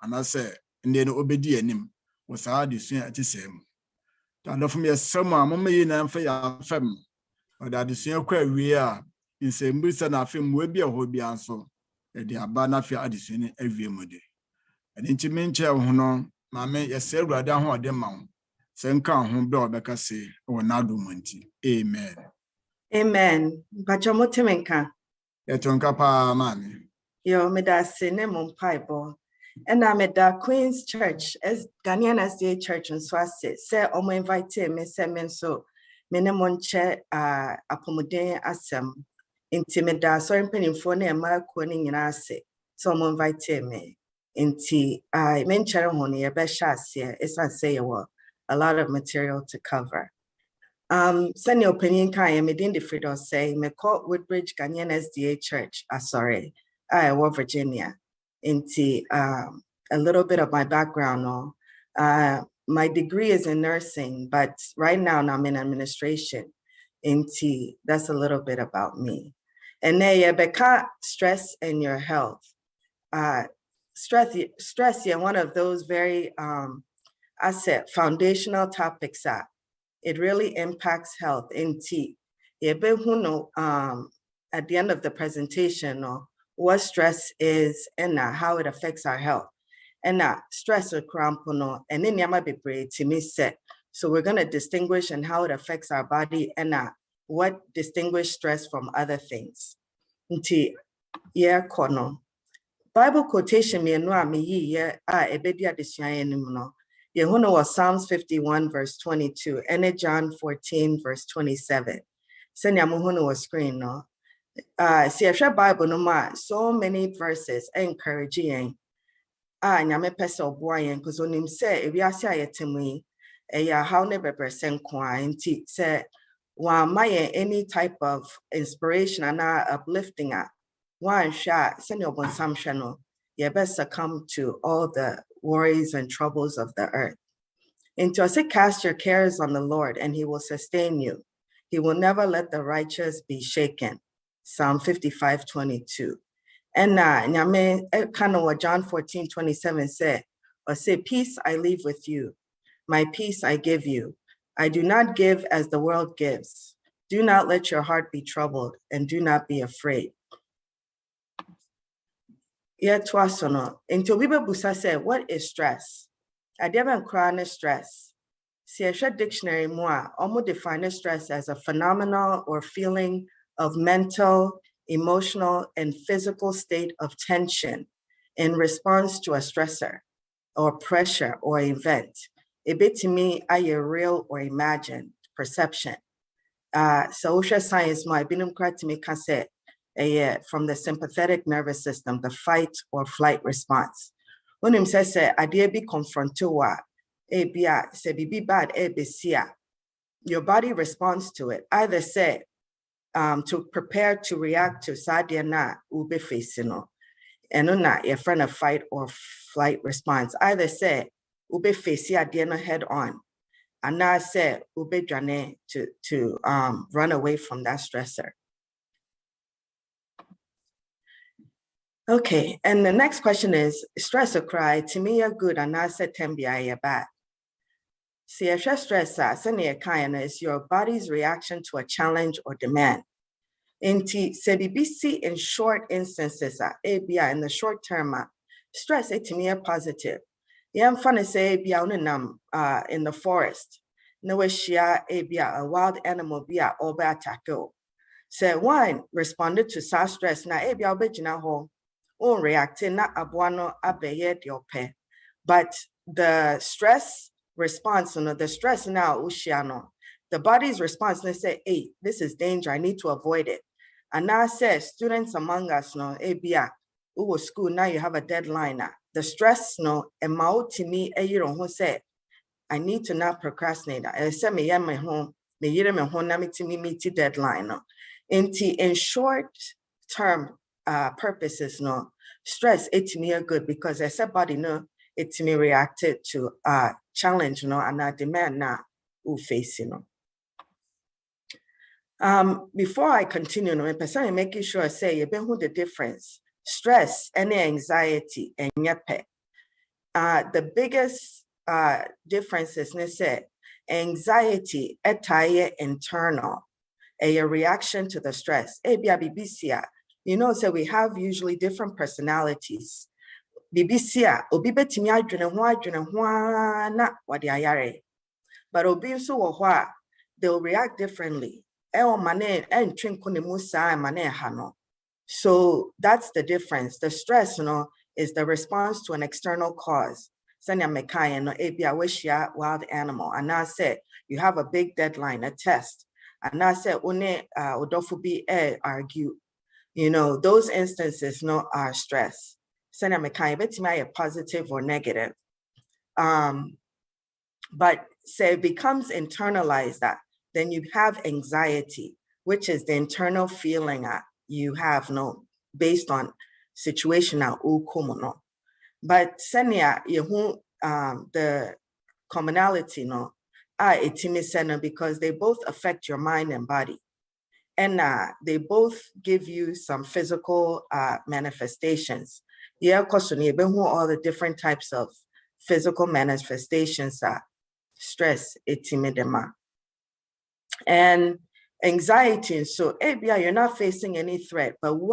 and I say, and then obedi him was hard to see at the same. And of me, some mamma in and for your family, or that the same query we are in St. Bruce and I film will be a hobby answer, that they are banner for Addison every Monday. And in Chimincha, who know, Mamma, yes, sir, rather than them mount. Send count whom Bill Becca say, or not do monty. Amen. Amen. But your motimenka. Yatonka pa, mammy. Yo, me da cinnamon pie ball. And I'm at the Queens Church, as Ghanaian SDA Church in Swasi. Say, Omo invite me, say, men so, minimum chair, apomode asem. Intimida, so I'm penning for ne, my queening in ase. So, Omo invite me. Inti, I mention honey, a best chance here, as I say, a lot of material to cover. Send your opinion, can I the FREDA say, me call Woodbridge Ghanaian SDA Church, sorry, Iowa, Virginia. Into a little bit of my background. My degree is in nursing, but right now I'm in administration. Into that's a little bit about me. And then you become stress in your health. Stress, yeah, one of those very I said foundational topics that it really impacts health. Into at the end of the presentation, what stress is and how it affects our health. And stress or crampono and then yama be brave to me set. So we're gonna distinguish and how it affects our body and what distinguish stress from other things. Nti yeah kono. Bible quotation me no me ye ebedi adesua enim no. Yehono was Psalms 51 verse 22 and John 14 verse 27. Senya muhono was screen no. See, I Bible no more, so many verses encouraging. Nyame pesa oboyen because on him say if you say ayetemi, how never percent kwa nti say wa my any type of inspiration and uplifting one shot send your consumption no you best succumb to all the worries and troubles of the earth. Into I say cast your cares on the Lord and he will sustain you. He will never let the righteous be shaken. Psalm 55:22. And nyame kind of what John 14:27 said, or say, peace I leave with you, my peace I give you. I do not give as the world gives. Do not let your heart be troubled and do not be afraid. Yet twasono. Into Biba Busa said, what is stress? I didn't cry stress. See a dictionary moi, almost define stress as a phenomenal or feeling of mental, emotional, and physical state of tension in response to a stressor or pressure or event. A bit to me, a real or imagined perception. Social science might be to me can say from the sympathetic nervous system, the fight or flight response. When him says I dare be confrontua, say be bad, your body responds to it. Either say to prepare to react to Sadiana ube facino. And not your friend of fight or flight response. Either say ube face adiana head on. And now say ube jane to run away from that stressor. Okay, and the next question is stress or cry to me you're good and I said tembia bad. See if stress is your body's reaction to a challenge or demand. Inti CBBC in short instances ABI in the short term stress to me a positive. Yeah, I'm fun to say ABI in the forest. No shia ABI a wild animal be a over attack. Say one responded to sa stress na ABI obejina ho on reacting na abuano abeye diope. But the stress response the stress now ushiano. The body's response, they say, hey, this is danger, I need to avoid it. And now I say, students among us, no, ABA, who was school, now you have a deadline. The stress, no, and to me, you know, who said, I need to not procrastinate. I said, me, yeah, my home, me, you know, home, na me, to me, meet the deadline. No. In short term purposes, no, stress, it to me are good because I said, body, no, it to me reacted to challenge, no, and I demand now, who face, you know. Before I continue, I'm making sure I say you who the difference, stress, any anxiety, and yepe. the biggest difference is anxiety, internal, a reaction to the stress. You know, so we have usually different personalities. BBC, obi betimi adwene ho na wade ayare. But obi so wo ho a, they'll react differently. So that's the difference. The stress, you know, is the response to an external cause. Wild animal. And I said, you have a big deadline, a test. And I said, argue. You know, those instances are stress. Positive or negative. But say it becomes internalized, that then you have anxiety, which is the internal feeling you have based on situational ukomono. But senia the commonality because they both affect your mind and body. And they both give you some physical manifestations. Yeah, of course, all the different types of physical manifestations are stress, etimidema. And anxiety, so you're not facing any threat, but the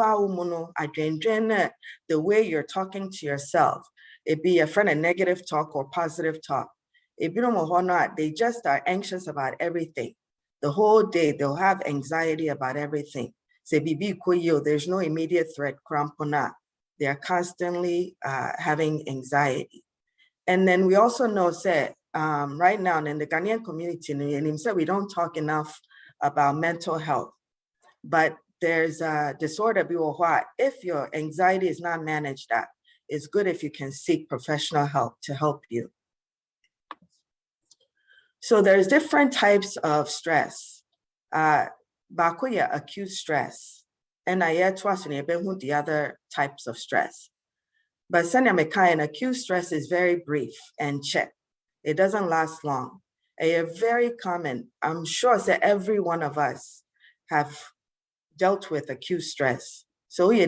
way you're talking to yourself, it be a friend of negative talk or positive talk. They just are anxious about everything. The whole day, they'll have anxiety about everything. There's no immediate threat. They are constantly having anxiety. And then we also know right now in the Ghanaian community, we don't talk enough about mental health. But there's a disorder, if your anxiety is not managed, it's good if you can seek professional help to help you. So there's different types of stress. Bakuya acute stress. And the other types of stress. But acute stress is very brief and check. It doesn't last long. Very common. I'm sure that every one of us have dealt with acute stress. So you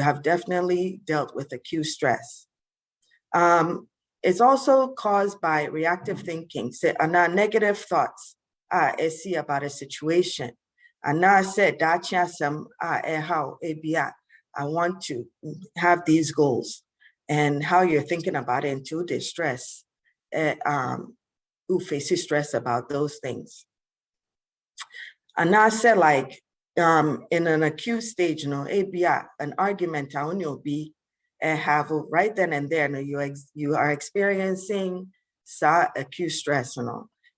have definitely dealt with acute stress. It's also caused by reactive thinking, negative thoughts. I see about a situation. And now I said, I want to have these goals, and how you're thinking about it into the stress, who faces stress about those things. And now I said, in an acute stage, an argument will be have right then and there, you are experiencing acute stress,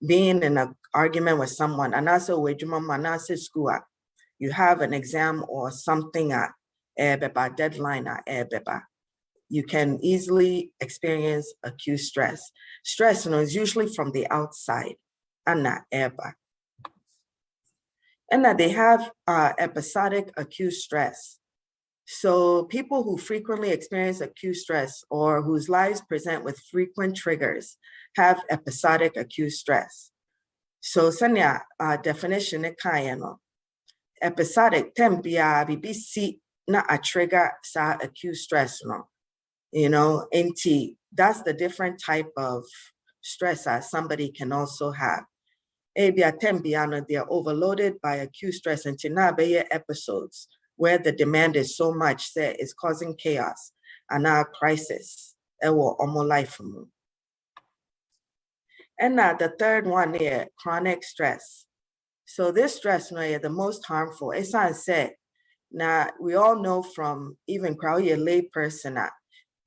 being in an argument with someone, and also school, you have an exam or something deadline you can easily experience acute stress. Stress is usually from the outside, and that they have episodic acute stress. So people who frequently experience acute stress or whose lives present with frequent triggers have episodic acute stress. So sanya definition episodic tempia BBC na a trigger sa acute stress that's the different type of stress that somebody can also have. They're overloaded by acute stress and episodes where the demand is so much that it's causing chaos and a crisis. Life. And now the third one here, chronic stress. So this stress is the most harmful. It's not said. Now we all know from even a lay person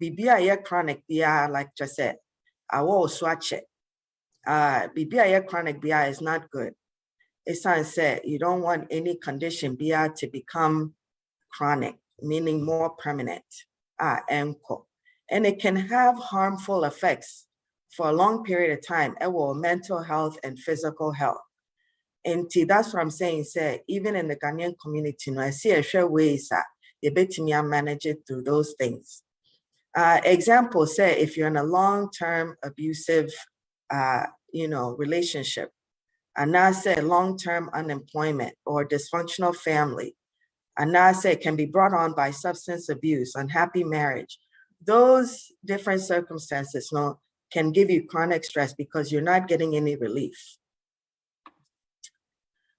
BBI chronic BI, like just said, I will swatch it. BBI chronic BI is not good. It's not said you don't want any condition BI to become chronic, meaning more permanent. And it can have harmful effects for a long period of time. It will mental health and physical health. And that's what I'm saying. Even in the Ghanaian community, I see a share ways you bet me manage it through those things. Example, if you're in a long-term abusive, relationship, and now long-term unemployment or dysfunctional family, And I say it can be brought on by substance abuse, unhappy marriage. Those different circumstances can give you chronic stress because you're not getting any relief.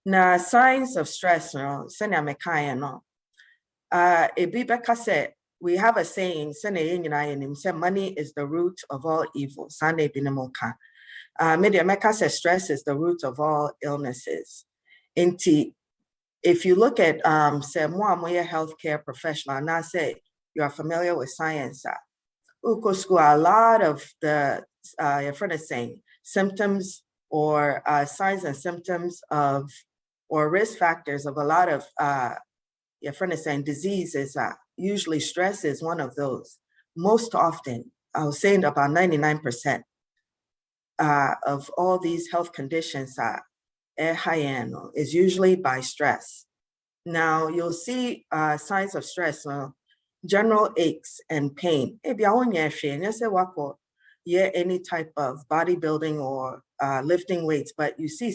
Now, signs of stress, we have a saying, money is the root of all evil. Media Mecca says stress is the root of all illnesses. If you look at say more healthcare professional, and I say you are familiar with science, a lot of the your friend is saying symptoms or signs and symptoms of or risk factors of a lot of your friend is saying diseases. Usually stress is one of those. Most often, I was saying about 99% of all these health conditions is usually by stress. Now you'll see signs of stress, general aches and pain. Any type of bodybuilding or lifting weights, but you see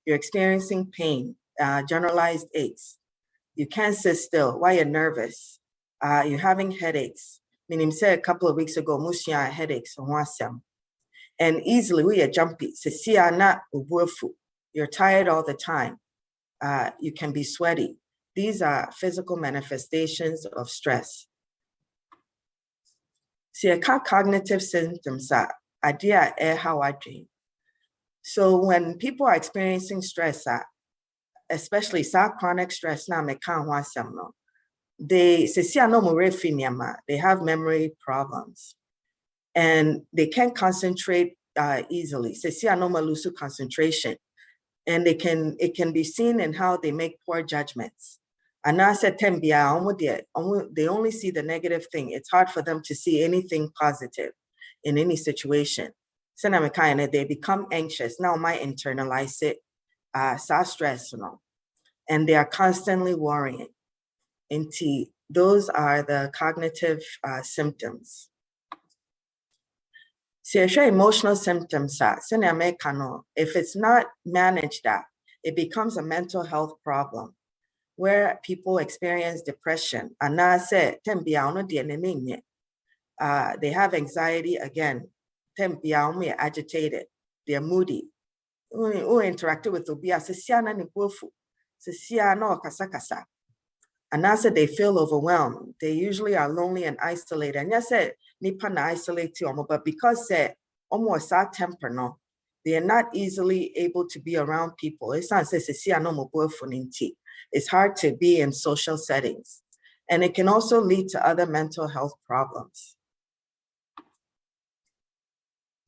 you're experiencing pain, generalized aches. You can't sit still. Why you're nervous? You're having headaches. Meaning, say a couple of weeks ago, mushia headaches and easily we are jumpy. You're tired all the time. You can be sweaty. These are physical manifestations of stress. See, cognitive symptoms are idea how I dream. So when people are experiencing stress, especially chronic stress, they have memory problems and they can't concentrate easily. Lose concentration, and it can be seen in how they make poor judgments. And I said, they only see the negative thing. It's hard for them to see anything positive in any situation. They become anxious. Now might internalize it, stress, and they are constantly worrying. Those are the cognitive symptoms. Emotional symptoms, if it's not managed, it becomes a mental health problem where people experience depression. And I said, they have anxiety again. They're agitated. They're moody. Interacted with and I said they feel overwhelmed. They usually are lonely and isolated. And I said, nipa na isolate you, but because almost our temper, they are not easily able to be around people. It's hard to be in social settings. And it can also lead to other mental health problems.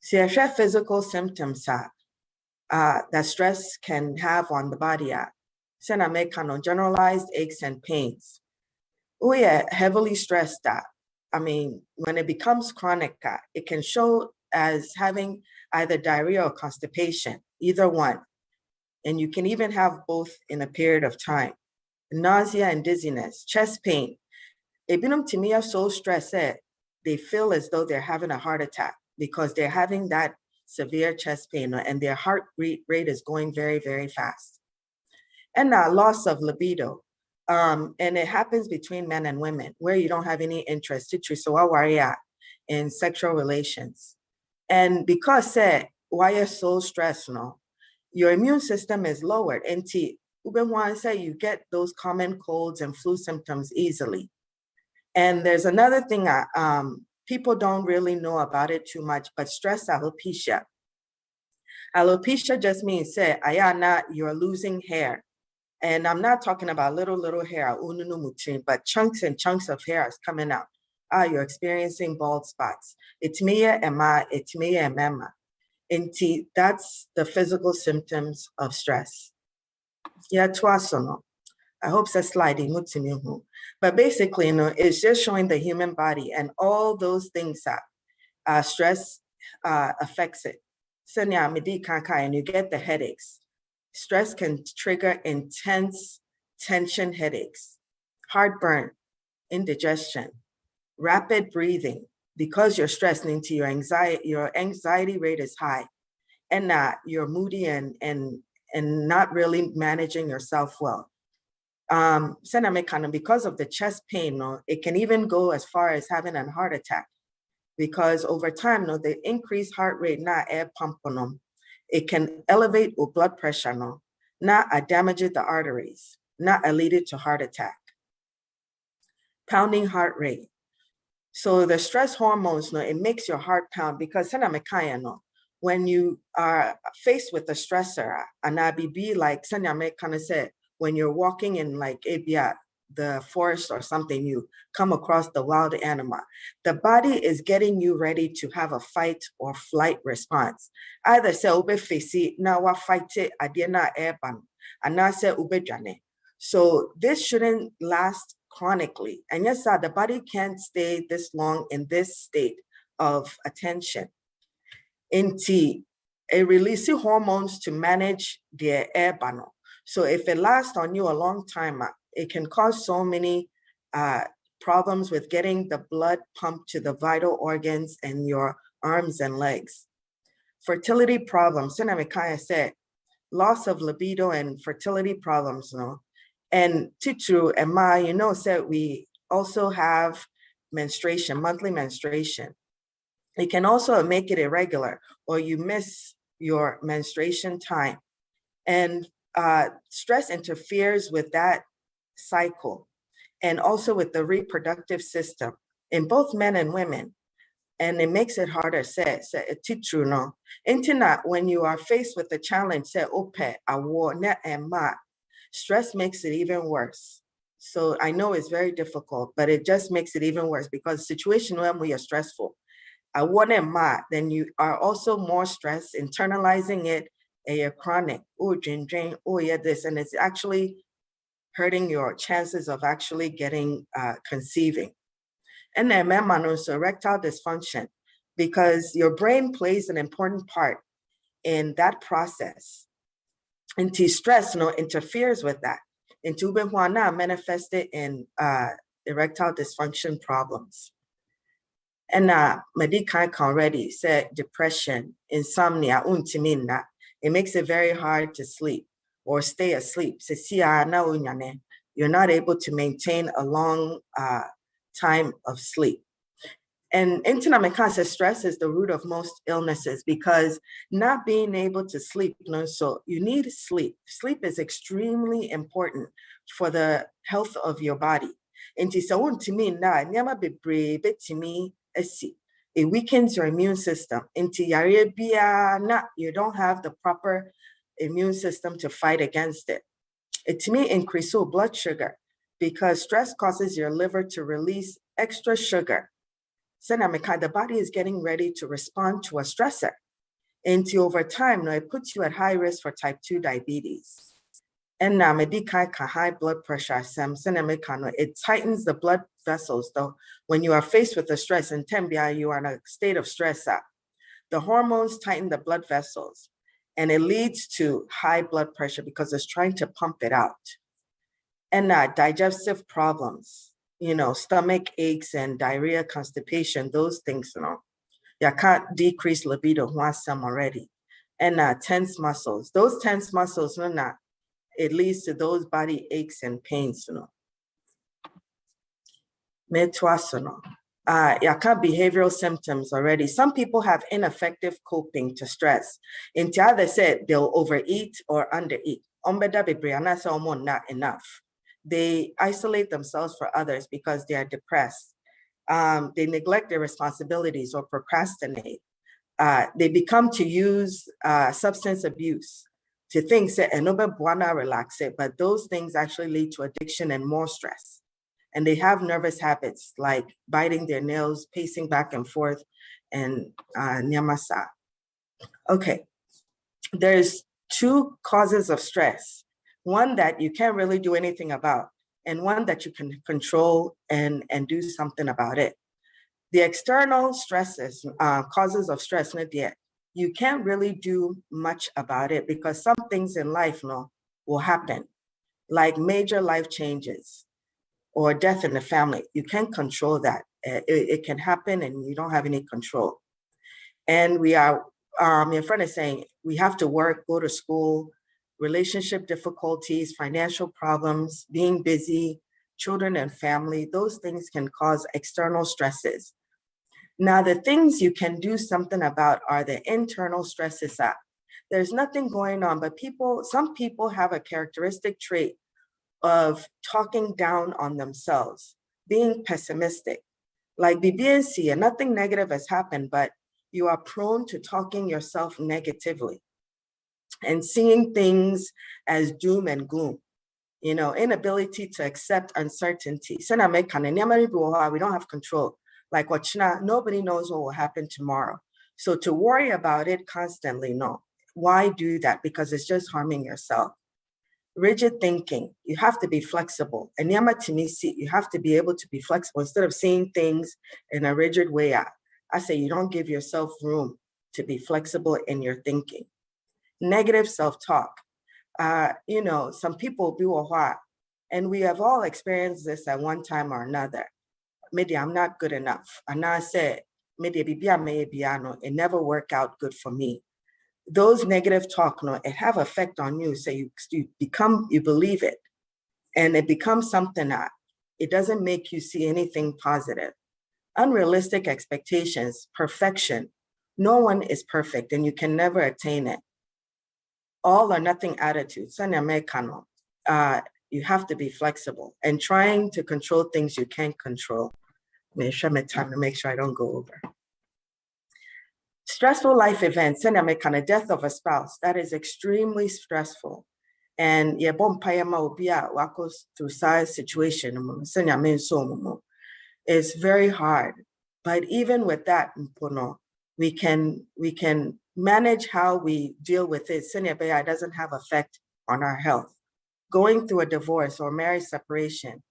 Physical symptoms that stress can have on the body generalized aches and pains. We are heavily stressed. When it becomes chronic, it can show as having either diarrhea or constipation, either one. And you can even have both in a period of time. Nausea and dizziness, chest pain. To me are so stressed that they feel as though they're having a heart attack because they're having that severe chest pain and their heart rate is going very, very fast. And loss of libido. And it happens between men and women where you don't have any interest in sexual relations. And because why you're so stressed, your immune system is lowered. And you get those common colds and flu symptoms easily. And there's another thing people don't really know about it too much, but stress alopecia. Alopecia just means you're losing hair. And I'm not talking about little hair, but chunks and chunks of hair is coming out. You're experiencing bald spots. It's me and Emma. That's the physical symptoms of stress. Yeah, I hope that's sliding. But basically, it's just showing the human body and all those things that stress affects it. So now, and you get the headaches. Stress can trigger intense tension headaches, heartburn, indigestion, rapid breathing, because you're stressed into your anxiety rate is high, and you're moody and not really managing yourself well. Because of the chest pain, no, it can even go as far as having a heart attack. Because over time, no, the increased heart rate, na air pump, no, it can elevate your blood pressure, no, na damage the arteries, na lead it to heart attack. Pounding heart rate. So the stress hormones, no, it makes your heart pound because no, when you are faced with a stressor, and I be like kind of said, when you're walking in like the forest or something, you come across the wild animal, the body is getting you ready to have a fight or flight response. Either say ube face now what fight it adiena airban, and now say ube jane. So this shouldn't last chronically. And yes, sir, the body can't stay this long in this state of attention. It releases hormones to manage the air banner. So if it lasts on you a long time, it can cause so many problems with getting the blood pumped to the vital organs in your arms and legs. Fertility problems, Sinamikaya said, loss of libido and fertility problems, no? And Titru and Ma, said we also have menstruation, monthly menstruation. It can also make it irregular, or you miss your menstruation time. And stress interferes with that cycle and also with the reproductive system in both men and women. And it makes it harder, say titru no. Internet, when you are faced with the challenge, say ope, awo, ne and ma, stress makes it even worse. So I know it's very difficult, but it just makes it even worse because the situation when we are stressful, then you are also more stressed, internalizing it, a chronic, this, and it's actually hurting your chances of actually getting conceiving. And then erectile dysfunction, because your brain plays an important part in that process. And stress interferes with that. And manifested in erectile dysfunction problems. And Medikai already said depression, insomnia, it makes it very hard to sleep or stay asleep. You're not able to maintain a long time of sleep. And Intinamika says stress is the root of most illnesses because not being able to sleep, so you need sleep. Sleep is extremely important for the health of your body. It weakens your immune system. You don't have the proper immune system to fight against it. It to me increases blood sugar because stress causes your liver to release extra sugar. So now the body is getting ready to respond to a stressor. And over time, it puts you at high risk for type 2 diabetes. And now high blood pressure, it tightens the blood vessels. Though when you are faced with the stress and you are in a state of stress, the hormones tighten the blood vessels. And it leads to high blood pressure because it's trying to pump it out. And digestive problems, stomach aches and diarrhea, constipation, those things, you can't decrease libido some already. And tense muscles, those tense muscles, it leads to those body aches and pains, behavioral symptoms already. Some people have ineffective coping to stress. In the other said they'll overeat or undereat. Not enough. They isolate themselves for others because they are depressed. They neglect their responsibilities or procrastinate. They become to use substance abuse to think relax it, but those things actually lead to addiction and more stress. And they have nervous habits like biting their nails, pacing back and forth, and nyamasa. Okay, there's two causes of stress. One that you can't really do anything about, and one that you can control and do something about it. The external stresses, causes of stress, you can't really do much about it because some things in life will happen, like major life changes or death in the family. You can't control that. It can happen and you don't have any control. And we are, your friend is saying, we have to work, go to school, relationship difficulties, financial problems, being busy, children and family, those things can cause external stresses. Now, the things you can do something about are the internal stresses. There's nothing going on, but some people have a characteristic trait of talking down on themselves, being pessimistic. Like BBNC, and nothing negative has happened, but you are prone to talking yourself negatively and seeing things as doom and gloom. You know, inability to accept uncertainty. We don't have control. Like nobody knows what will happen tomorrow. So to worry about it constantly, no. Why do that? Because it's just harming yourself. Rigid thinking, you have to be flexible. And you have to be able to be flexible instead of seeing things in a rigid way. I say you don't give yourself room to be flexible in your thinking. Negative self-talk. You know, some people do a lot, and we have all experienced this at one time or another. Maybe I'm not good enough. And I said, maybe it never worked out good for me. Those negative talk, no, it have effect on you. So you believe it, and it becomes something that it doesn't make you see anything positive. Unrealistic expectations, perfection. No one is perfect, and you can never attain it. All or nothing attitude. You have to be flexible and trying to control things you can't control. Make sure I don't go over. Stressful life events, death of a spouse, that is extremely stressful. And goes through such situation, it's very hard. But even with that, we can manage how we deal with it. It doesn't have effect on our health. Going through a divorce or marriage separation,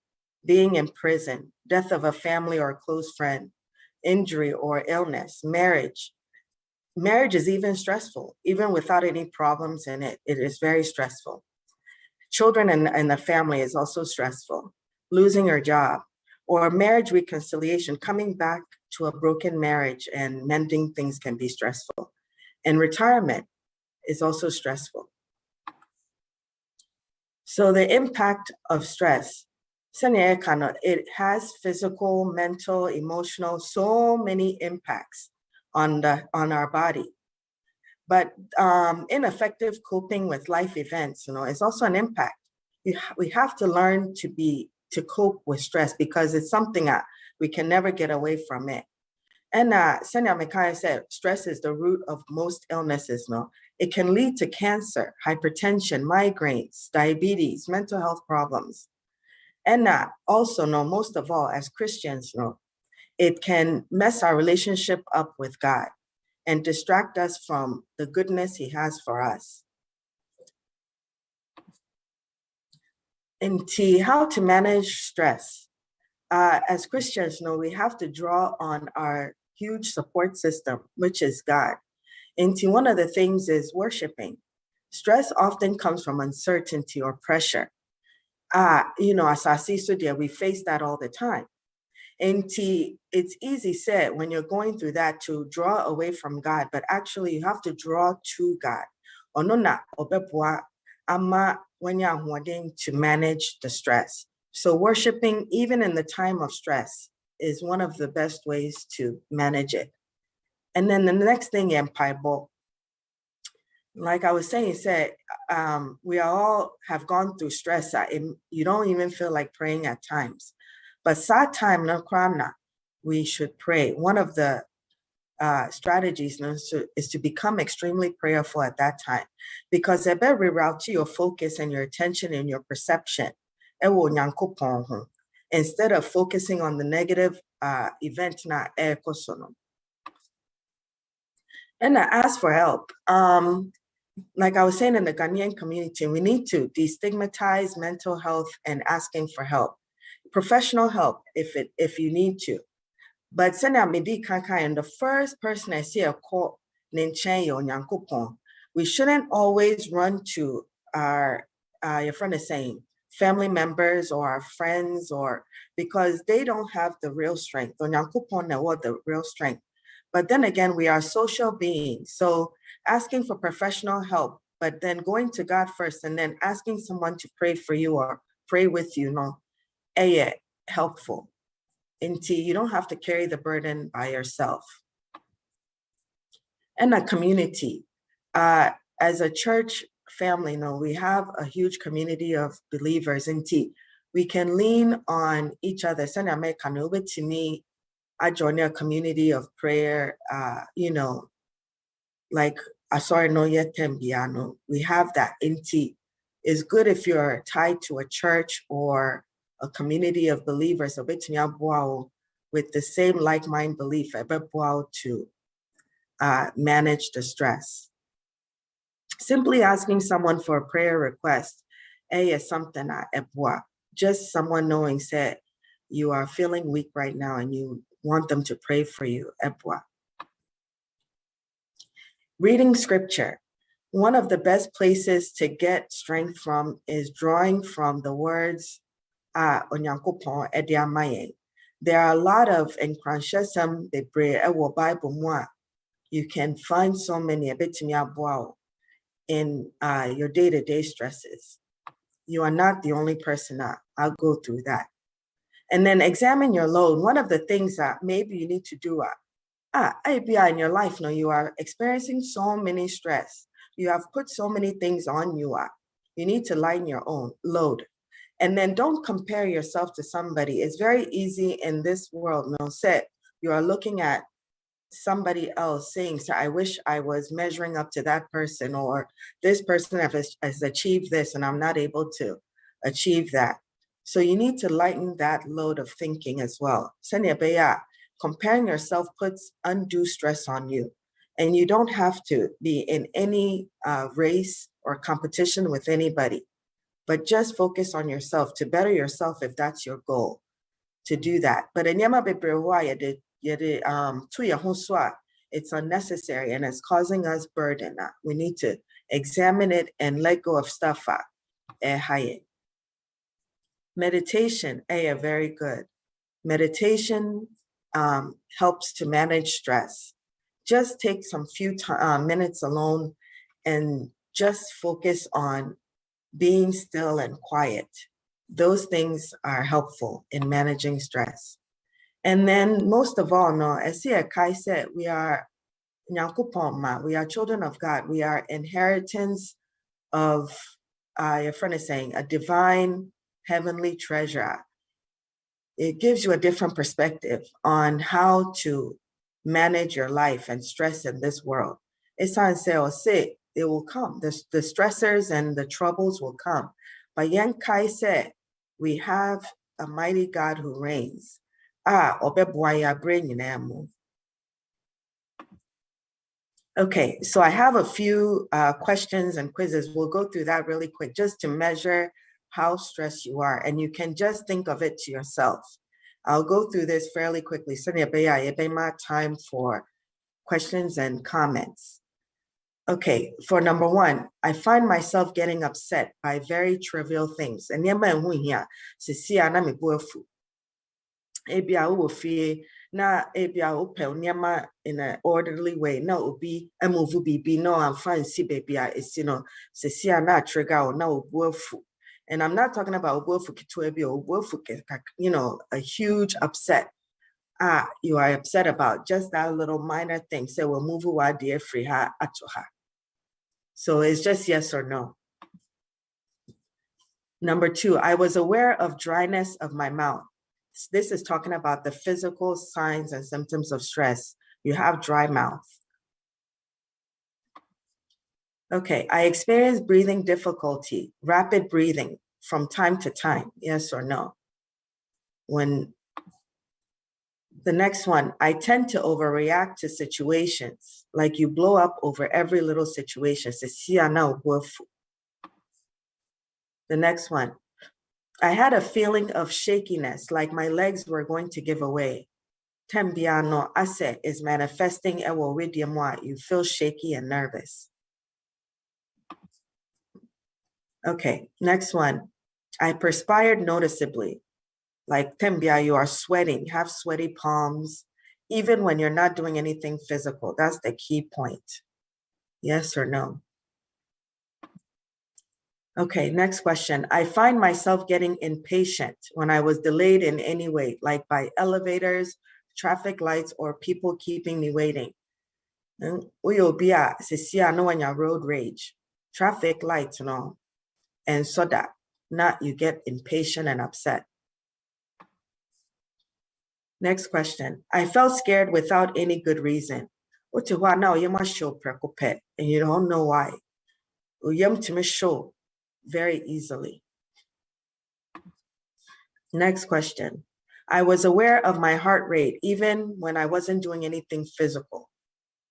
being in prison, death of a family or a close friend, injury or illness, marriage. Marriage is even stressful, even without any problems in it. It is very stressful. Children and the family is also stressful. Losing your job or marriage reconciliation, coming back to a broken marriage and mending things can be stressful. And retirement is also stressful. So the impact of stress, it has physical, mental, emotional, so many impacts on our body. But ineffective coping with life events, is also an impact. We have to learn to cope with stress because it's something that we can never get away from it. And Senya Mekai said, stress is the root of most illnesses. It can lead to cancer, hypertension, migraines, diabetes, mental health problems. And also, most of all, as Christians, it can mess our relationship up with God and distract us from the goodness He has for us. And how to manage stress. As Christians, we have to draw on our huge support system, which is God. And one of the things is worshiping. Stress often comes from uncertainty or pressure. As I see, we face that all the time. And it's easy said when you're going through that to draw away from God, but actually you have to draw to God. To manage the stress. So worshiping, even in the time of stress, is one of the best ways to manage it. And then the next thing, like I was saying, we all have gone through stress. You don't even feel like praying at times. But sad time, we should pray. One of the strategies is to become extremely prayerful at that time, because it better reroute your focus and your attention and your perception. Instead of focusing on the negative event. And I ask for help. Like I was saying, in the Ghanaian community, we need to destigmatize mental health and asking for help. Professional help if you need to. But the first person I see a call, we shouldn't always run to our your friend is saying family members or our friends, or because they don't have the real strength. The real strength. But then again, we are social beings. So asking for professional help, but then going to God first and then asking someone to pray for you or pray with you, no, helpful. You don't have to carry the burden by yourself. And a community. As a church family, no, we have a huge community of believers. We can lean on each other. To me, I joined a community of prayer, like Asori no Yetembiano. We have that. It's good if you're tied to a church or a community of believers with the same like-minded belief to manage the stress. Simply asking someone for a prayer request is something just someone knowing said you are feeling weak right now and you want them to pray for you. Reading scripture. One of the best places to get strength from is drawing from the words Onyankopon Ediamaye. There are a lot of enkranshesam bebre ewo Bible moi. You can find so many in your day-to-day stresses. You are not the only person. I'll go through that. And then examine your load. One of the things that maybe you need to do in your life, you are experiencing so many stress. You have put so many things on you. You need to lighten your own load. And then don't compare yourself to somebody. It's very easy in this world. You are looking at somebody else saying, so I wish I was measuring up to that person, or this person has achieved this and I'm not able to achieve that. So you need to lighten that load of thinking as well. Comparing yourself puts undue stress on you, and you don't have to be in any race or competition with anybody, but just focus on yourself to better yourself if that's your goal to do that. But it's unnecessary and it's causing us burden. We need to examine it and let go of stuff. Meditation, very good. Meditation helps to manage stress. Just take some few minutes alone and just focus on being still and quiet. Those things are helpful in managing stress. And then most of all, as Kai said, we are children of God. We are inheritance of, your friend is saying, a divine heavenly treasure. It gives you a different perspective on how to manage your life and stress in this world. It's not say, it will come. The stressors and the troubles will come. But Yan Kai said, we have a mighty God who reigns. Okay, so I have a few questions and quizzes. We'll go through that really quick just to measure how stressed you are. And you can just think of it to yourself. I'll go through this fairly quickly. Time for questions and comments. Okay, for number one, I find myself getting upset by very trivial things. And in an orderly way. No, be a movie be no, I'm fine. See, baby, it's trigger no. And I'm not talking about a huge upset. You are upset about just that little minor thing. So we'll move our dear free her to her. So it's just yes or no. Number two, I was aware of dryness of my mouth. This is talking about the physical signs and symptoms of stress. You have dry mouth. Okay, I experienced breathing difficulty, rapid breathing from time to time, yes or no? The next one, I tend to overreact to situations, like you blow up over every little situation. The next one, I had a feeling of shakiness, like my legs were going to give away. Tembiano ase is manifesting you feel shaky and nervous. Okay, next one. I perspired noticeably. Like Tembia, you are sweating, have sweaty palms, even when you're not doing anything physical. That's the key point. Yes or no? Okay, next question. I find myself getting impatient when I was delayed in any way, like by elevators, traffic lights, or people keeping me waiting. We will be at road rage, traffic lights, and so that not you get impatient and upset. Next question. I felt scared without any good reason. What to what now? You must show preoccuped, and you don't know why. You to show very easily. Next question. I was aware of my heart rate even when I wasn't doing anything physical.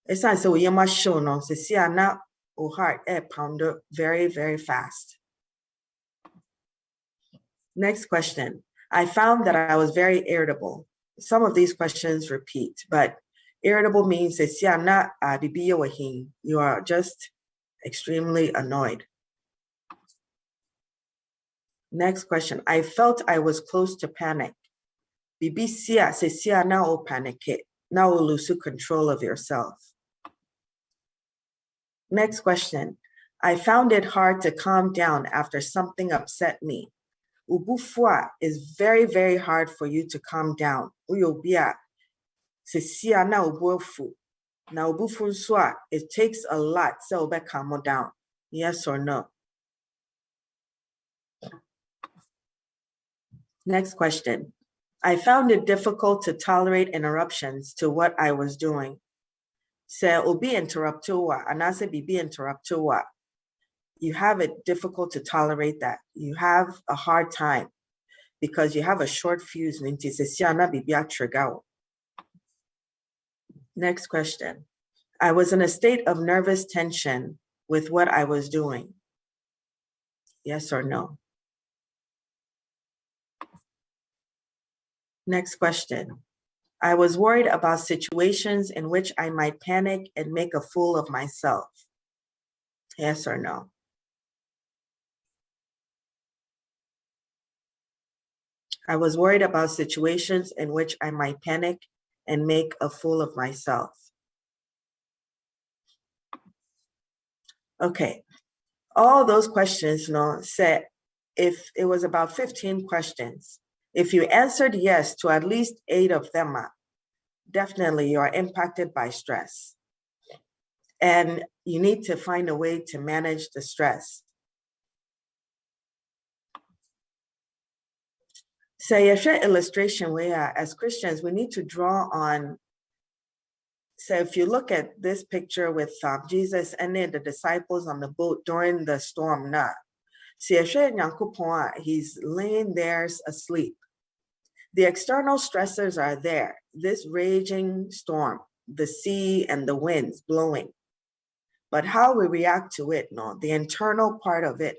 It's not so you must show no. See, I'm not heart pounder very, very fast. Next question. I found that I was very irritable. Some of these questions repeat, but irritable means you are just extremely annoyed. Next question. I felt I was close to panic. Now panic. Now lose control of yourself. Next question. I found it hard to calm down after something upset me. Ubufwa is very, very hard for you to calm down. Uyobia sesia na ubufu. Na ubufu swa, it takes a lot to calm down. Yes or no? Next question. I found it difficult to tolerate interruptions to what I was doing. Se obi interruptowa, anase bibi interruptowa. You have it difficult to tolerate that. You have a hard time because you have a short fuse. Next question. I was in a state of nervous tension with what I was doing. Yes or no? Next question. I was worried about situations in which I might panic and make a fool of myself. Yes or no? I was worried about situations in which I might panic and make a fool of myself. Okay, all those questions, said if it was about 15 questions, if you answered yes to at least 8 of them, definitely you are impacted by stress. And you need to find a way to manage the stress. So illustration where as Christians, we need to draw on. So if you look at this picture with Jesus and then the disciples on the boat during the storm, he's laying there asleep. The external stressors are there, this raging storm, the sea and the winds blowing. But how we react to it, the internal part of it,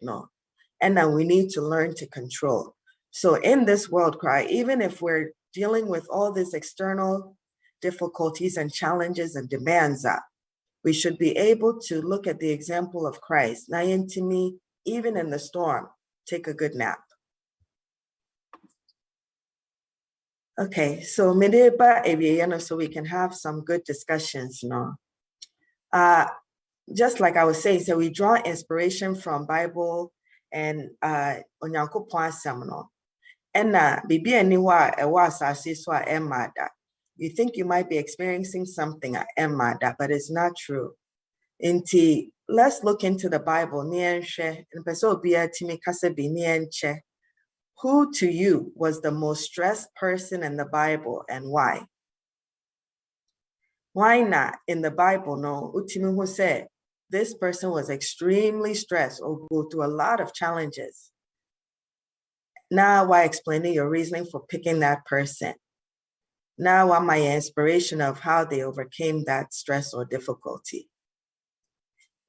and then we need to learn to control. So in this world cry, even if we're dealing with all these external difficulties and challenges and demands, we should be able to look at the example of Christ. Even in the storm, take a good nap. Okay, so so we can have some good discussions. Just like I was saying, so we draw inspiration from Bible and Onyankopon seminal. And bibi eniwa ewa asase so emada. You think you might be experiencing something at emada, but it's not true. Let's look into the Bible. Who to you was the most stressed person in the Bible and why? Why not in the Bible? No, Utimi who said this person was extremely stressed or go through a lot of challenges. Now, why explaining your reasoning for picking that person? Now, why my inspiration of how they overcame that stress or difficulty?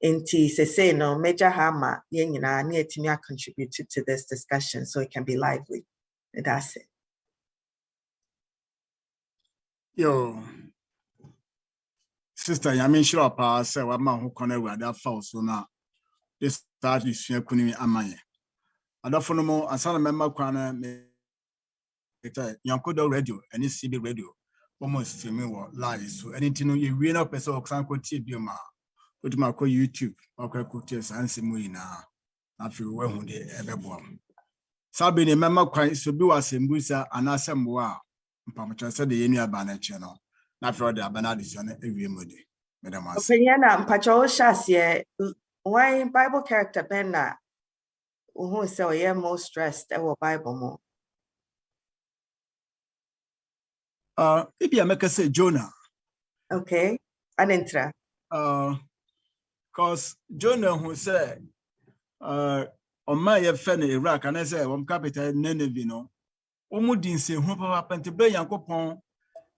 Inti se no major hama yenina contributed to this discussion so it can be lively. That's it. Yo, Sister Yamin Shropa said, "What man who connect with that false so now this start is Kuni Amaye. I don't know, I saw a member Yonkodoradio and CB radio almost similar live. So anything you win up as a Sanko TV, put my YouTube, or Kotis and Simuina. na fi we hu de ebebo am sabe ne mema kwan so bi wasembusa anasemwa mpamcha se de yenu aba na che no na fi de aba na de so na ewie mode madam as opinion na mpacho shase why Bible character ben na who say we more stressed our Bible mo ibi ameka say Jonah. okay anintra cause Jonah who say on my fe na Iraq and I say one capital Nineveh no omudi nse hu papa pente Yankopon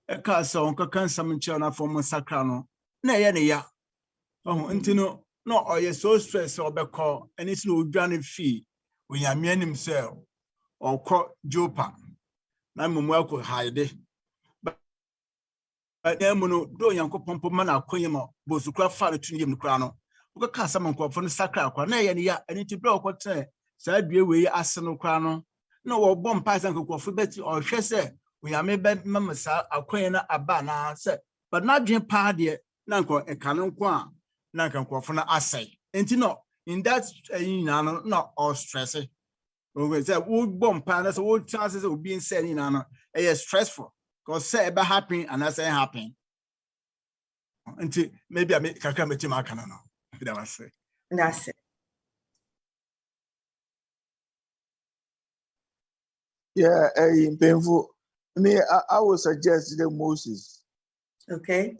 e ka say on ka kan sam nche na for sakra no na ye ne ya nti no no oye so stress obekọ and it's no odwane fi onyame anim say okọ Jopa na mumu akọ hide no do Yankopon po mana akoyema bozukra fa no tuni yem kra no wo ka sam nkofo no sakra akwa na ye ne ya and nti bre okote saa due we ase no kra no na wo bom pa san nkofo beti o hwe se onyame be mamasa akoyen na aba na se but na dwen pa de na nko e kan nko a na nka nkofo na asai nti no in that no all stress we say wo bom pa na so wo chance say obi nse ni na no e stressful because say e be happen and I say happen until maybe I make kakra mechi ma kana no that was say that's it yeah painful me I would suggest the Moses okay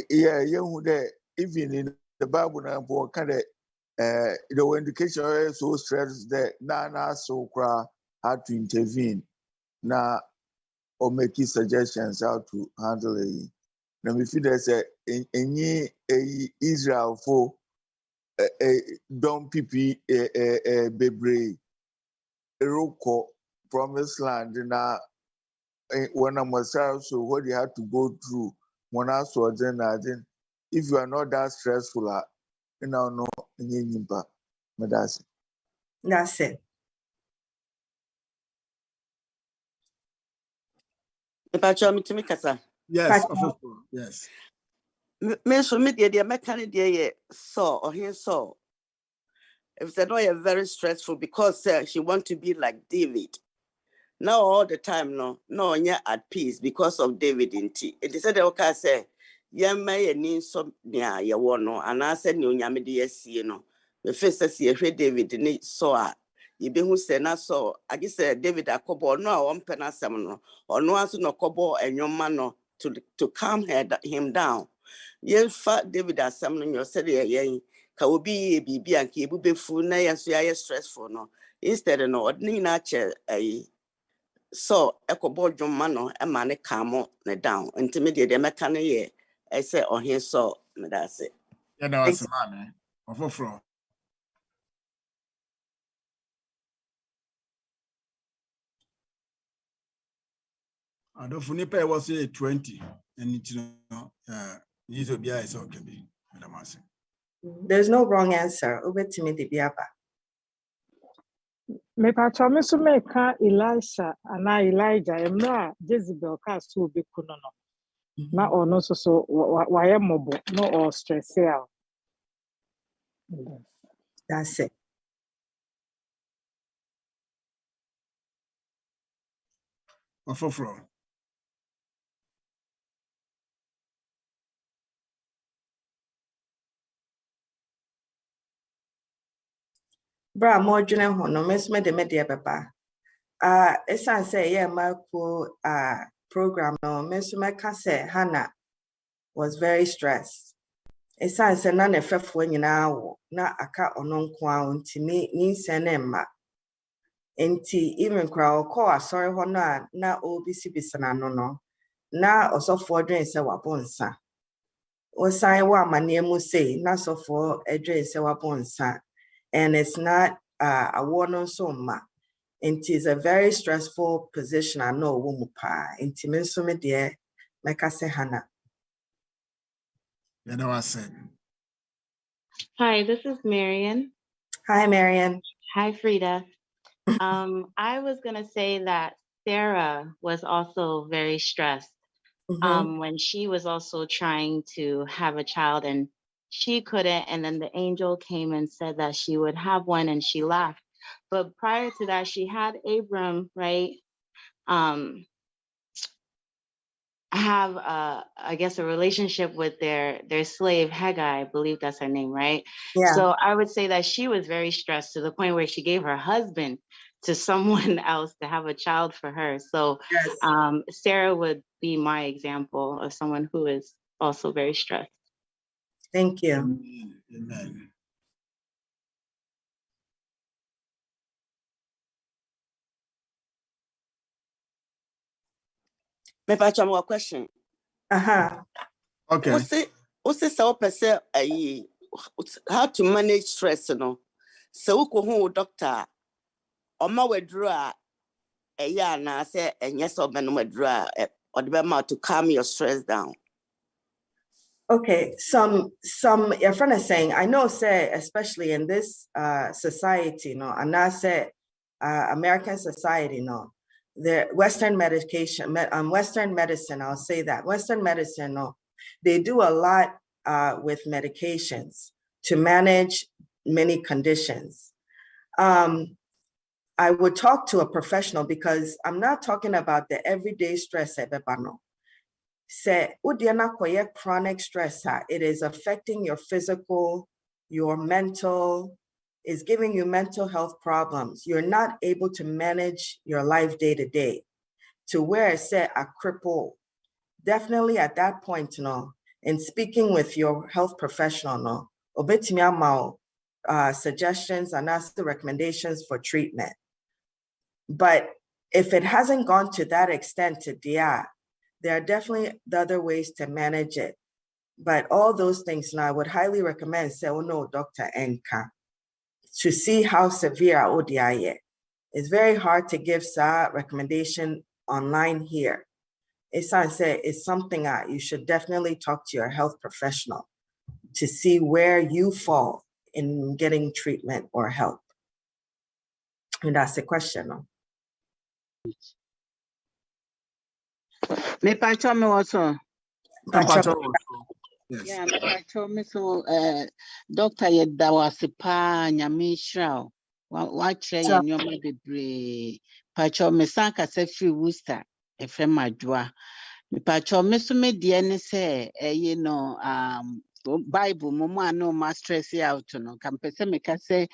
yeah you that even in the Bible now for kind of the indication so stressed that na so cry had to intervene now or make suggestions how to handle it. Now if there's any Israel for don't pipi bebre eroko promised land na when I'm so what you have to go through when I saw then if you are not that stressful you know no that's it yes of course yes me so me de mechanic de so or here so if they know you're very stressful because she want to be like David. Now all the time no you're at peace because of David in tea. It is said okay say young may need some near your one no and I said no yamidi you know the first see David need so you be who say na so I guess David akobo no one penasam no or no answer no kobo and your man no to calm him down. Yen fat David as some in your city yen ka obi bibi anke ebu befu na yen so ya stressful no instead no ordinary nature so ekobo dwoma no e ma ne kamo ne down intermediate de meka ne ye I say on here so me that say yeah that was man of I don't funny was 20 and it is to be is okay be madam as there's no wrong answer obetimi de biaba me pacho me so me ka Elisha ana Elijah emra Jezebel ka so be kuno no na ono so waye mobo no or stress out that's it of bra mo dwene ho no mesme de media baba esan say yeah mako program no mesme ka say Hannah was very stressed esan say na nefefo nyina wo na aka ono nko a ntimi ni nsene ma enti even crowd call sorry ho na obisi bisana no na osofo dwen say wabonsa osan wa amane mu say na sofo edwen say wabonsa and it's not a warning so ma. It is a very stressful position. I know woman pa. Intimate so me dear, like I say Hannah. yeah that was it Hi, this is Marian. Hi, Marian. Hi, FREDA. I was gonna say that Sarah was also very stressed when she was also trying to have a child, and she couldn't. And then the angel came and said that she would have one, and she laughed. But prior to that, she had Abram, right? Have I guess a relationship with their slave Haggai, I believe that's her name, right? Yeah. So I would say that she was very stressed to the point where she gave her husband to someone else to have a child for her. So Yes. Sarah would be my example of someone who is also very stressed. Thank you. Amen. Me pa chama question. Okay. What's so person how to manage stress, no? So we go doctor. Oma wedra ya na say yes or ben wedra or the amount to calm your stress down. Okay, some your friend is saying, I know, say, especially in this society, no, and I say American society, no, the Western medication, Western medicine, I'll say that Western medicine, no, they do a lot with medications to manage many conditions. I would talk to a professional because I'm not talking about the everyday stress, no. Say, chronic stress, it is affecting your physical, your mental, is giving you mental health problems. You're not able to manage your life day to day to where say a cripple. Definitely at that point, no, in speaking with your health professional, no, obetimi amao suggestions and ask the recommendations for treatment. But if it hasn't gone to that extent to there are definitely the other ways to manage it. But all those things now I would highly recommend say, oh no, Dr. Enka, to see how severe ODI is. It's very hard to give a recommendation online here. It's something that you should definitely talk to your health professional to see where you fall in getting treatment or help. And that's the question. No? Me pacho me also. Yes. Yeah, me pacho me so doctor yeda wase pa nyame hira wa kire ye nyoma bebre pacho me sanka se free Worcester e frɛ madwa me pacho me so me die ne se you know Bible mo ano ma stress out no kam pese me ka se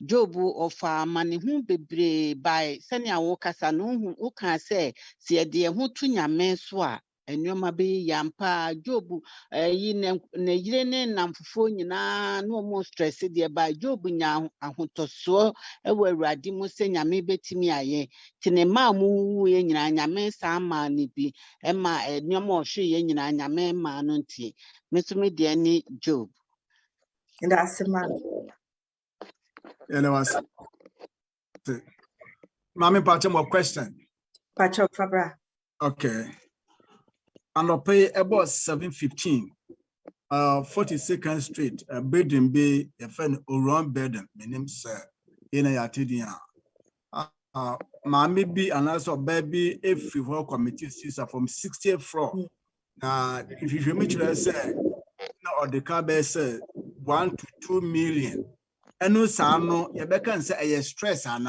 Job of mani hu bebre by senia wo kasa no hu wo kan se se de hu tu nyame so a enwoma be yampa Job yi ne yire ne namfofo nyina no mo stress de by Job nya ahotoso e wo awurade mo se nyame betimi aye tine ma mu ye nyina nyame sa ma ni bi e ma enwoma o hwe ye nyina nyame ma no nti me so me de ni Job. And that's the man. And I was Mami Pacho, more question. Pacho Fabra. Okay. And I'll pay about 7:15. 42nd Street, building be a friend around Bedden, my name sir. In a yatidia. Mammy be and also baby if you work committee sister from 60th floor. If you meet say no, the car say 1 to 2 million. And no sano, you can say a stress and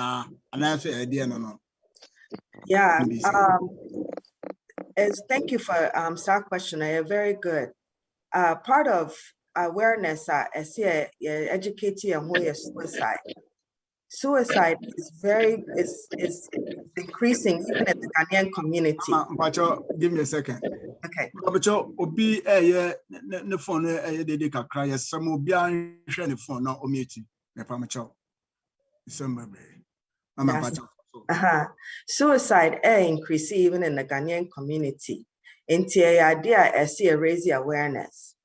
answer idea no. Yeah. Thank you for that question. You're very good. Part of awareness is educating on who is suicide. Suicide is increasing even in the Ghanaian community. Pacho, give me a second. Okay. Pacho, obi ne phone de kakra ya samo bia hwe ne phone na omieti. Me Pacho. December. Mama Pacho. Suicide increase even in the Ghanaian community. Into a idea I see a raise awareness.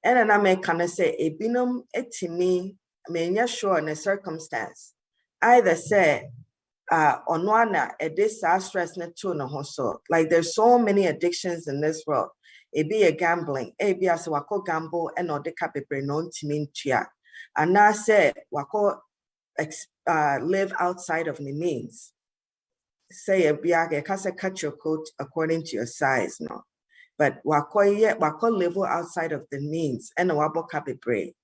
And then I may kind of say a binum etimi may sure in a circumstance. Either say on one a disastrous no so like there's so many addictions in this world. It be a gambling, it be as wako gamble and or the capital non timintia. And now say wako live outside of the means. Say a biage kasa cut your coat according to your size, no. but wako level outside of the means and wabo kabebre.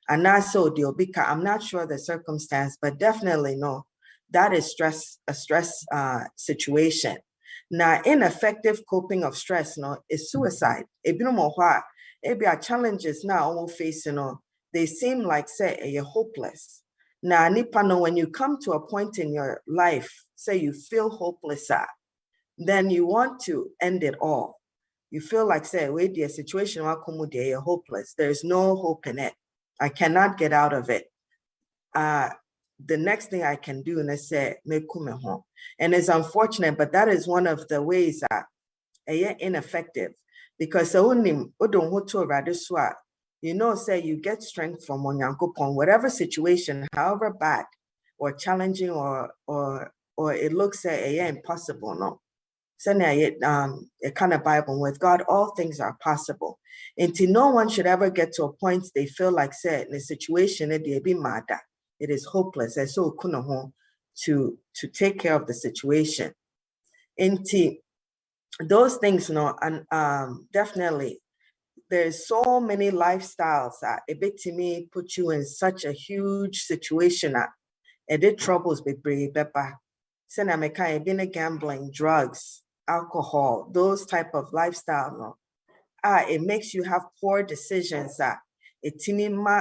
And also the obika, I'm not sure the circumstance, but definitely no, that is a stress situation. Now, ineffective coping of stress is suicide. Maybe our challenges now we're facing, they seem like say you're hopeless. Now, nipano, when you come to a point in your life, say you feel hopeless, then you want to end it all. You feel like say, wait, the situation you're hopeless. There's no hope in it. I cannot get out of it. The next thing I can do is say, mekume home. And it's unfortunate, but that is one of the ways that ineffective. Because say you get strength from Onyankopon, whatever situation, however bad or challenging or it looks impossible, no. A kind of Bible with God, all things are possible. And no one should ever get to a point they feel like say in a situation they be mad. It is hopeless. And so to take care of the situation. And those things, and definitely there's so many lifestyles that a bit to me put you in such a huge situation that it troubles be brave. Been gambling, drugs, alcohol, those type of lifestyle, it makes you have poor decisions that it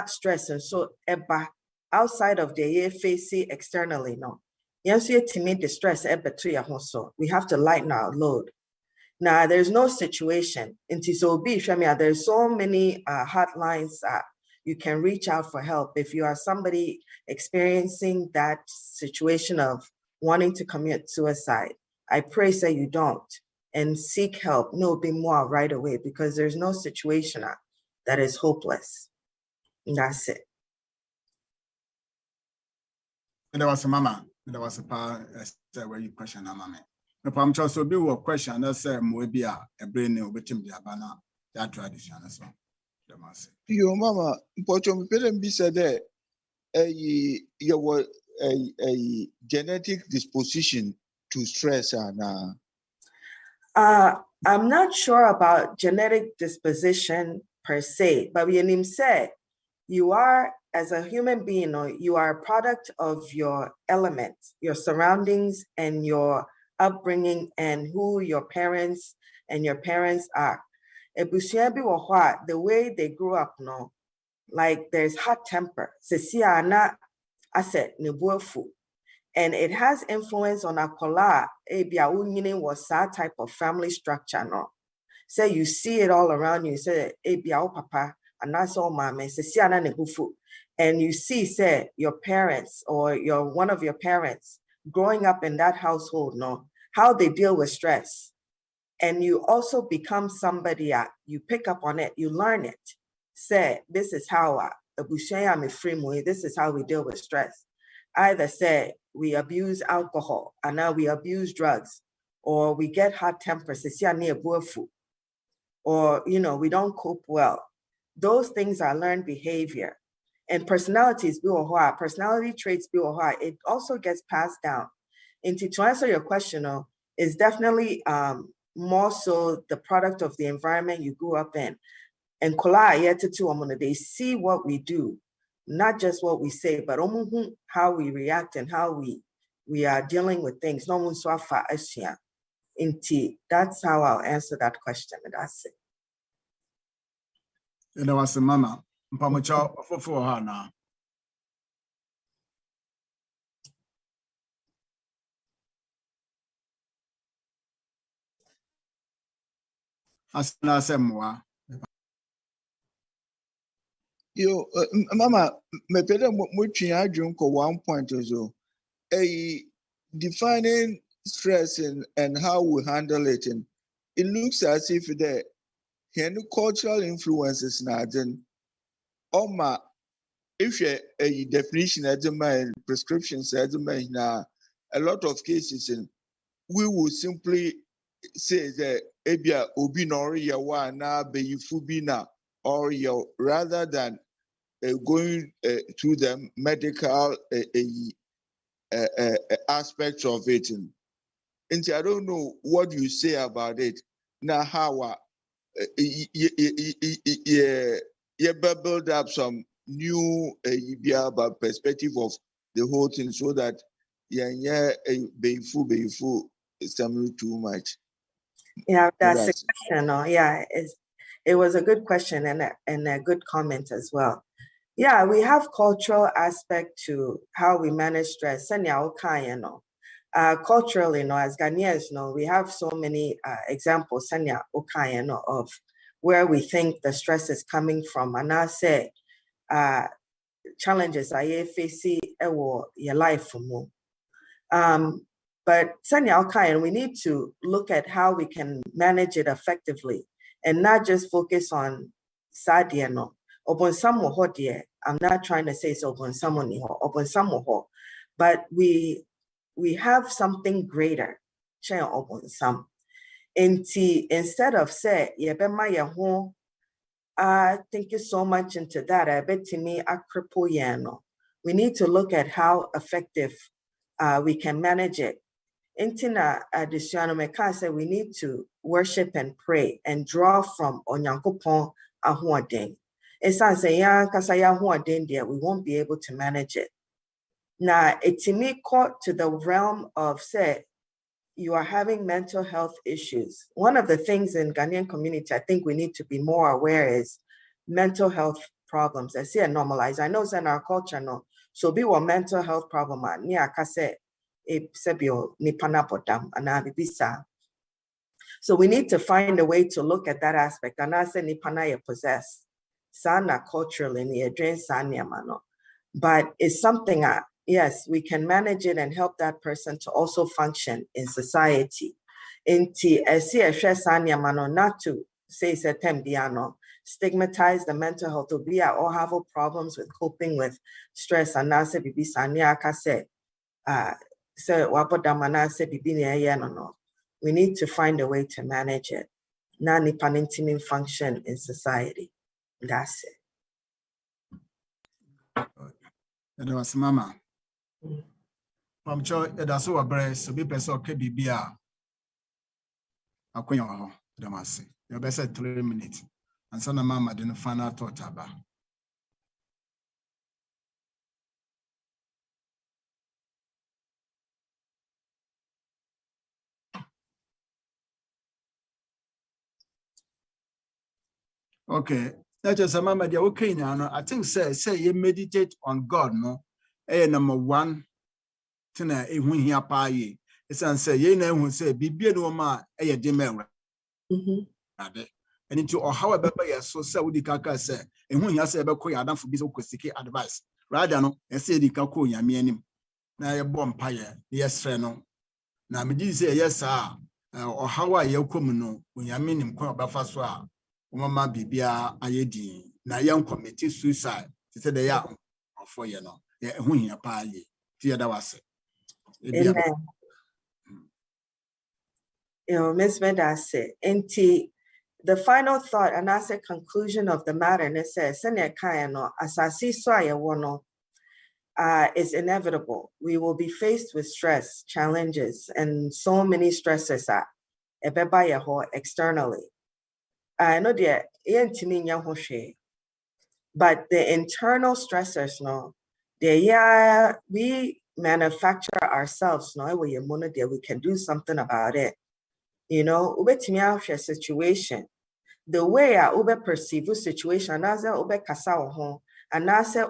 stress and so outside of the year facing externally, yes, the stress we have to lighten our load. Now there's no situation into so there's so many hotlines that you can reach out for help if you are somebody experiencing that situation of wanting to commit suicide. I pray say you don't and seek help. No, be more right away because there's no situation that is hopeless. And that's it. And there was a mama. There was a pa where you question a mama. The palm choice will be a question that said maybe a brain new victim diabana that tradition as well. The mass. Your mama, Pochom Pedem be said there a genetic disposition to stress and I'm not sure about genetic disposition per se, but when say you are as a human being, or you are a product of your element, your surroundings, and your upbringing, and who your parents are. The way they grew up, like there's hot temper. And it has influence on akola. Was that type of family structure, no? So you see it all around you. Say, papa, and that's all mama. And you see, say, your parents or one of your parents growing up in that household, how they deal with stress. And you also become somebody, you pick up on it, you learn it. Say, this is how this is how we deal with stress. Either say we abuse alcohol and now we abuse drugs, or we get hot tempers, or we don't cope well. Those things are learned behavior. And personality traits, it also gets passed down. And to answer your question, is definitely more so the product of the environment you grew up in. And they see what we do, not just what we say, but how we react and how we are dealing with things. That's how I'll answer that question. And that's it. And there was a mama. Mpamucha for her now. Asana Amoah. Yo, Mama, me pede muchi adwunko 1 point or so. Defining stress and how we handle it. And it looks as if the cultural influences now then if you a definition as a man, prescriptions as a man now, a lot of cases in we will simply say that ebia obi nori ya wa na be fubina or your rather than going through the medical aspects of it. And I don't know what you say about it. Now, how build up some new perspective of the whole thing so that it's too much. Yeah, that's a question. Yeah, it was a good question and a good comment as well. Yeah, we have cultural aspect to how we manage stress. Culturally, as Ghanaians, we have so many examples of where we think the stress is coming from. And I say challenges I face your life for more. But we need to look at how we can manage it effectively and not just focus on Sadiano. I'm not trying to say it's but we have something greater. Instead of say, thank you so much into that. I bet to me we need to look at how effective we can manage it. Intina additional meka say we need to worship and pray and draw from Onyankopon ahoden. Esan say ya kasa ya ahoden there, we won't be able to manage it. Now itimi caught to the realm of say you are having mental health issues. One of the things in Ghanaian community I think we need to be more aware is mental health problems. I see it normalized. I know it's in our culture no. So be what mental health problem ni akase. So we need to find a way to look at that aspect. And I say nipana possess sana culturally but it's something yes, we can manage it and help that person to also function in society. Not to say stigmatize the mental health to be or have problems with coping with stress and I say bibi sanya kase so we need to find a way to manage it. Nani panintimi function in society. That's it. That was Mama. From church, that's what breast, so be person okay bibia. Akonya damasi. You best 3 minutes. And son of Mama didn't find out what about. Okay, that's just a mama. Okay, now I think say you meditate on God, no. Number one, tina when he apply. It's and say ye know who say bibi no ma demand. And into or however so say we kaka say and when you say be koy adam for be so kwesiki advice. Rather no and say di kako nyame anim. Na ye bom paye yes no. Na me di say yes sir. Or how are you come no when nyame nim ko obafa so a Mama bibia ayedi na young committee suicide. She said they are for you know. Yeah, when you pay the other was it. Miss Medase, the final thought and as a conclusion of the matter, and it says, is inevitable. We will be faced with stress, challenges, and so many stresses externally. I know that but the internal stressors, no, we manufacture ourselves, no, we can do something about it. Situation, the way I perceive a situation, as I and as I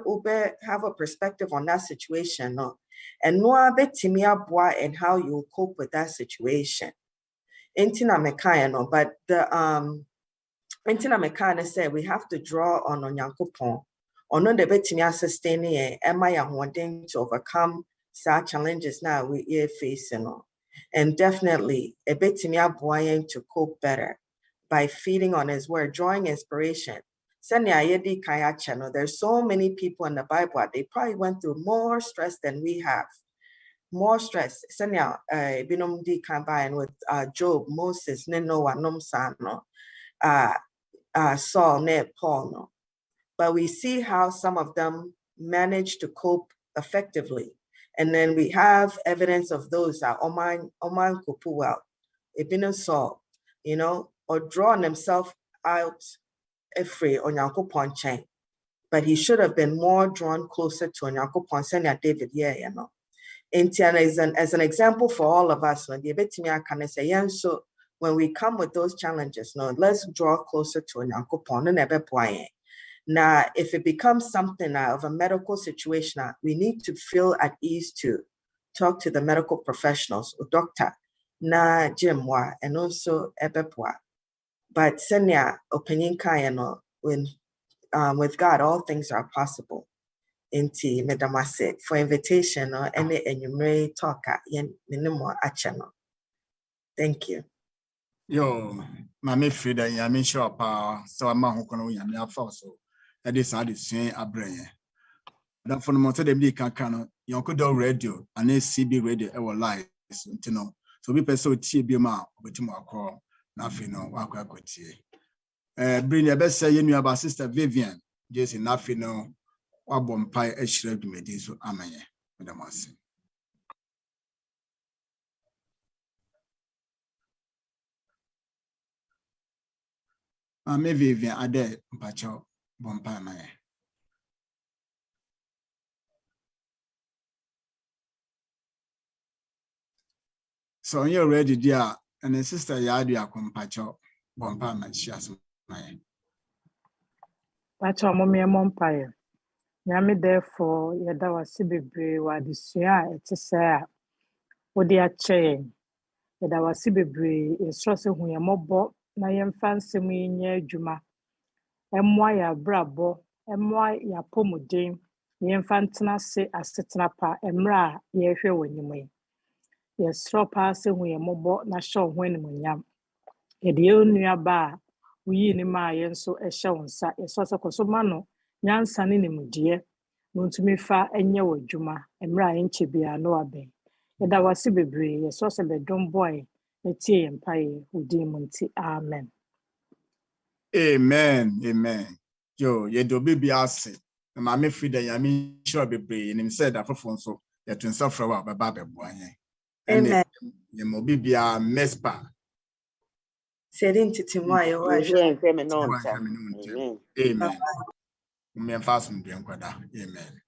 have a perspective on that situation, no, and no and how you cope with that situation. But the Intina Mekana said we have to draw on Onyankopon. On the betting sustaining wanting to overcome such challenges now we are facing. And definitely a betting to cope better by feeding on his word, drawing inspiration. There's so many people in the Bible, they probably went through more stress than we have. More stress. Binom di combine with Job, Moses, Noah, Nomsano. Saul, Ned, Paul, no. But we see how some of them manage to cope effectively. And then we have evidence of those that Oman Kupu well, Ibn Saul, or drawing themselves out Efre Onyankopon chain, but he should have been more drawn closer to Onyankopon senior David, you know. And as an example for all of us, when we come with those challenges, no, let's draw closer to Onyankopon. Now, if it becomes something of a medical situation, we need to feel at ease to talk to the medical professionals, or doctor, na jimwa, and also ebepwa. But senya opinion kayano, when with God, all things are possible. Inti medamase for invitation or any enumerate talker yen minimo achano. Thank you. Yo, Mami FREDA, Yami Shop, so I'm a Hokono Yami Afoso. That is how the same a brain. That for the motor de Bicacano, Yonkodoradio and CB radio our lives, you know. So we pursue TBMA, which more call, nothing, no, Wakati. Bring your best say you knew about Sister Vivian, just enough, you know. Wabon pie a shred mediso amaye, Madam Asi. Maybe Vivian Ade Pacho Bompa Maye. So you're ready, dear, and the sister Yaa Aduako Pacho Bompa Machias Maye. Pacho Mommy Mompire. Yami therefore yada wasi bebre wa adesua ete se wo de ache yada wasi bebre esro se hu yemobo na yemfa nsem nya adwuma emwa ya brabo emwa ya pomuden yemfa ntena se asetena pa emra ye hwe wonimwe yesro pa se hu yemobo na hye ho animonyam yede onua ba uyi ni ma yenso ehye wonsa yeso se koso ma no nyansa ne nimudie Montumi fa enye wadwuma emra enche bia no aben eda wasi bebre yeso se bedom boy etie empaye udi munti amen. Amen. Yo, ye do be ase. Na Mami FREDA Yami sure bebre nim said that for so ye twin suffer wa baba beboanye. Amen. Ye mo bibia mespa. Sedin titimwa yo Amen. Me fast from Amen.